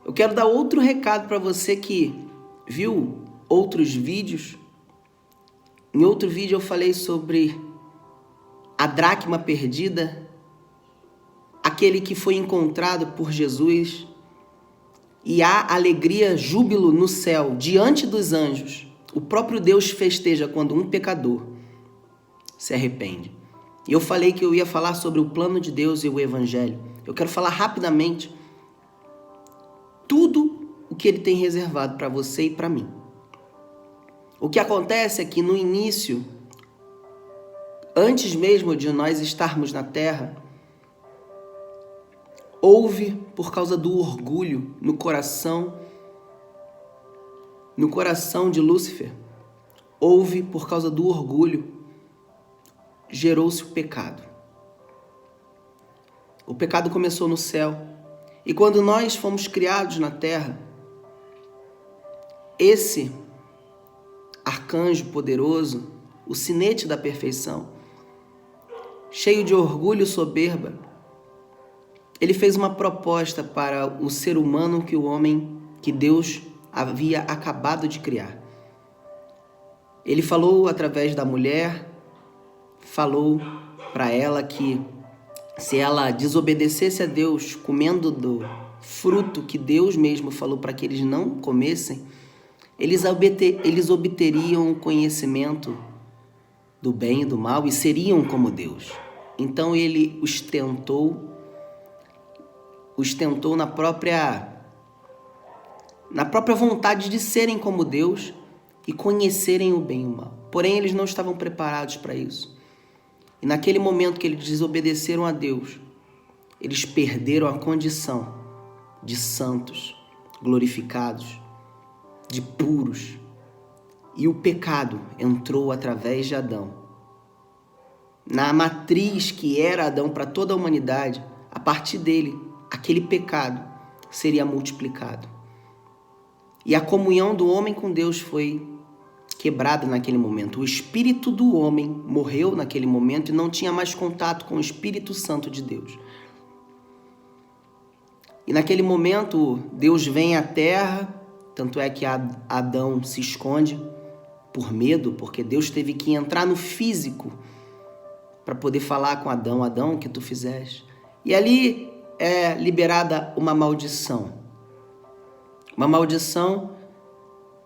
Eu quero dar outro recado para você que viu outros vídeos. Em outro vídeo eu falei sobre a dracma perdida, aquele que foi encontrado por Jesus, e há alegria, júbilo no céu, diante dos anjos. O próprio Deus festeja quando um pecador se arrepende. E eu falei que eu ia falar sobre o plano de Deus e o Evangelho. Eu quero falar rapidamente tudo o que Ele tem reservado para você e para mim. O que acontece é que no início, antes mesmo de nós estarmos na Terra, houve, por causa do orgulho no coração de Lúcifer, houve, por causa do orgulho, gerou-se o pecado. O pecado começou no céu. E quando nós fomos criados na terra, esse arcanjo poderoso, o sinete da perfeição, cheio de orgulho e soberba, ele fez uma proposta para o ser humano que Deus havia acabado de criar. Ele falou através da mulher, falou para ela que se ela desobedecesse a Deus, comendo do fruto que Deus mesmo falou para que eles não comessem, eles obteriam o conhecimento do bem e do mal e seriam como Deus. Então ele os tentou na própria vontade de serem como Deus e conhecerem o bem e o mal. Porém, eles não estavam preparados para isso. E naquele momento que eles desobedeceram a Deus, eles perderam a condição de santos, glorificados, de puros. E o pecado entrou através de Adão. Na matriz que era Adão para toda a humanidade, a partir dele, aquele pecado seria multiplicado. E a comunhão do homem com Deus foi quebrada naquele momento. O espírito do homem morreu naquele momento e não tinha mais contato com o Espírito Santo de Deus. E naquele momento, Deus vem à terra, tanto é que Adão se esconde por medo, porque Deus teve que entrar no físico para poder falar com Adão. Adão, o que tu fizeste? E ali é liberada uma maldição. Uma maldição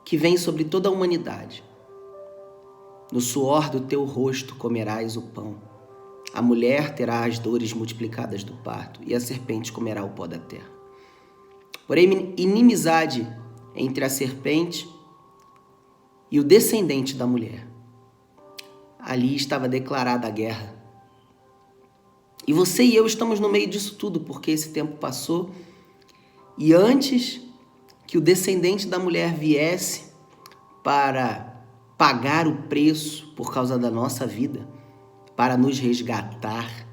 que vem sobre toda a humanidade. No suor do teu rosto comerás o pão. A mulher terá as dores multiplicadas do parto, e a serpente comerá o pó da terra. Porém, inimizade entre a serpente e o descendente da mulher. Ali estava declarada a guerra. E você e eu estamos no meio disso tudo, porque esse tempo passou, e antes que o descendente da mulher viesse para pagar o preço por causa da nossa vida, para nos resgatar,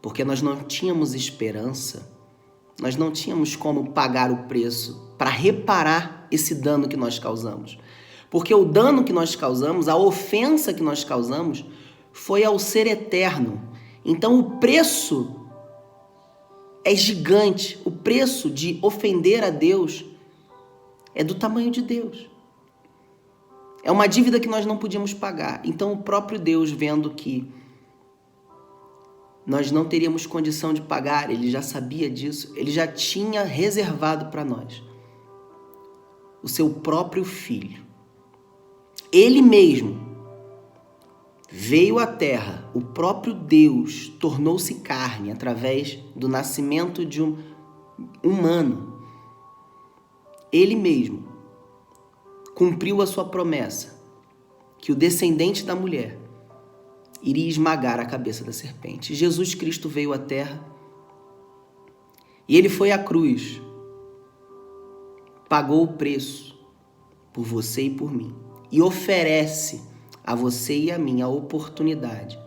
porque nós não tínhamos esperança, nós não tínhamos como pagar o preço para reparar esse dano que nós causamos. Porque o dano que nós causamos, a ofensa que nós causamos, foi ao ser eterno. Então o preço é gigante. O preço de ofender a Deus é do tamanho de Deus. É uma dívida que nós não podíamos pagar. Então o próprio Deus, vendo que nós não teríamos condição de pagar, ele já sabia disso, ele já tinha reservado para nós o seu próprio Filho. Ele mesmo veio à terra, o próprio Deus tornou-se carne através do nascimento de um humano. Ele mesmo cumpriu a sua promessa que o descendente da mulher iria esmagar a cabeça da serpente. Jesus Cristo veio à terra e ele foi à cruz, pagou o preço por você e por mim e oferece a você e a mim a oportunidade,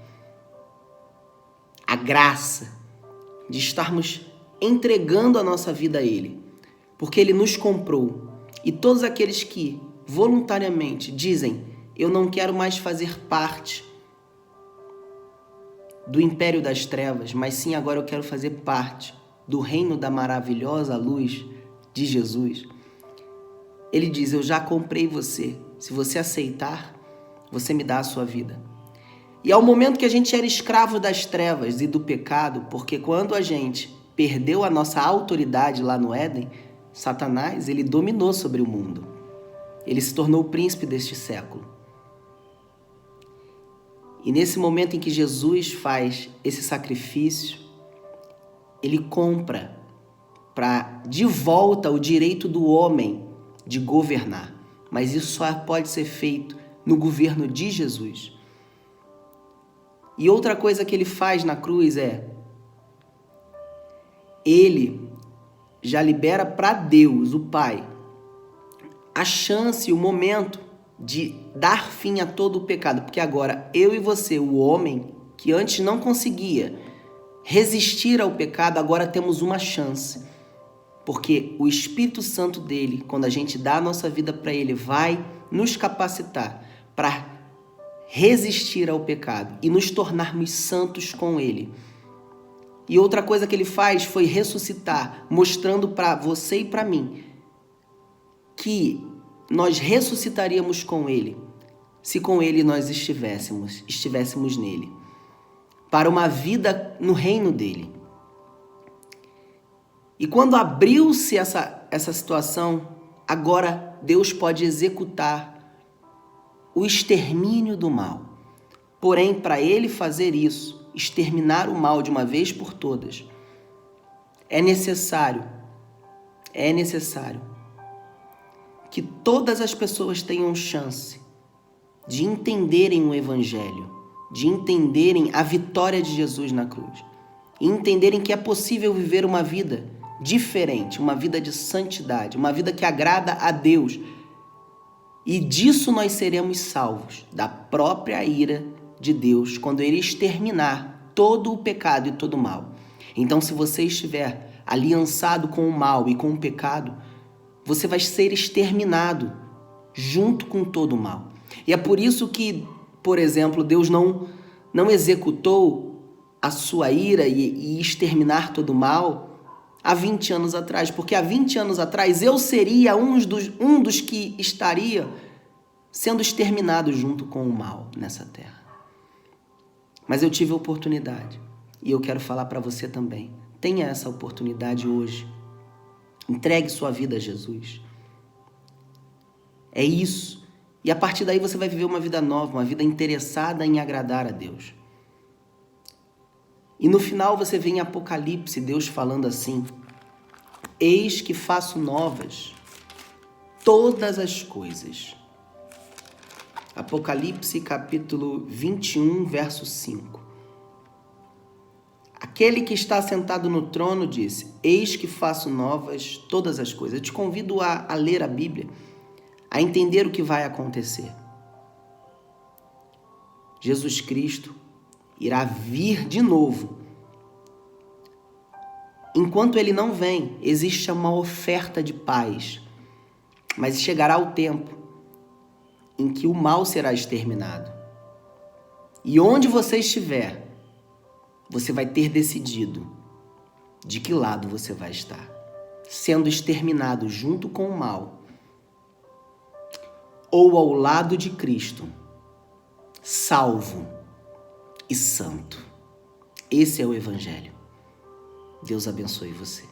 a graça de estarmos entregando a nossa vida a Ele, porque Ele nos comprou. E todos aqueles que voluntariamente dizem: eu não quero mais fazer parte do império das trevas, mas sim agora eu quero fazer parte do reino da maravilhosa luz, de Jesus, ele diz: eu já comprei você. Se você aceitar, você me dá a sua vida. E ao momento que a gente era escravo das trevas e do pecado, porque quando a gente perdeu a nossa autoridade lá no Éden, Satanás, ele dominou sobre o mundo. Ele se tornou o príncipe deste século. E nesse momento em que Jesus faz esse sacrifício, ele compra de volta o direito do homem de governar. Mas isso só pode ser feito no governo de Jesus. E outra coisa que ele faz na cruz ele já libera para Deus, o Pai, a chance, o momento de dar fim a todo o pecado. Porque agora eu e você, o homem, que antes não conseguia resistir ao pecado, agora temos uma chance. Porque o Espírito Santo dele, quando a gente dá a nossa vida para ele, vai nos capacitar para resistir ao pecado e nos tornarmos santos com ele. E outra coisa que ele faz foi ressuscitar, mostrando para você e para mim que nós ressuscitaríamos com ele, se com ele nós estivéssemos nele, para uma vida no reino dele. E quando abriu-se essa situação, agora Deus pode executar o extermínio do mal. Porém, para ele fazer isso, exterminar o mal de uma vez por todas, é necessário que todas as pessoas tenham chance de entenderem o Evangelho, de entenderem a vitória de Jesus na cruz, e entenderem que é possível viver uma vida diferente, uma vida de santidade, uma vida que agrada a Deus. E disso nós seremos salvos, da própria ira de Deus, quando ele exterminar todo o pecado e todo o mal. Então, se você estiver aliançado com o mal e com o pecado, você vai ser exterminado junto com todo o mal. E é por isso que, por exemplo, Deus não executou a sua ira e exterminar todo o mal há 20 anos atrás, porque há 20 anos atrás eu seria um dos que estaria sendo exterminado junto com o mal nessa terra. Mas eu tive a oportunidade e eu quero falar para você também. Tenha essa oportunidade hoje. Entregue sua vida a Jesus. É isso. E a partir daí você vai viver uma vida nova, uma vida interessada em agradar a Deus. E no final você vê em Apocalipse Deus falando assim: eis que faço novas todas as coisas. Apocalipse capítulo 21, verso 5. Aquele que está sentado no trono disse: eis que faço novas todas as coisas. Eu te convido a ler a Bíblia, a entender o que vai acontecer. Jesus Cristo irá vir de novo. Enquanto ele não vem, existe uma oferta de paz. Mas chegará o tempo em que o mal será exterminado. E onde você estiver, você vai ter decidido de que lado você vai estar. Sendo exterminado junto com o mal, ou ao lado de Cristo, salvo e santo. Esse é o Evangelho. Deus abençoe você.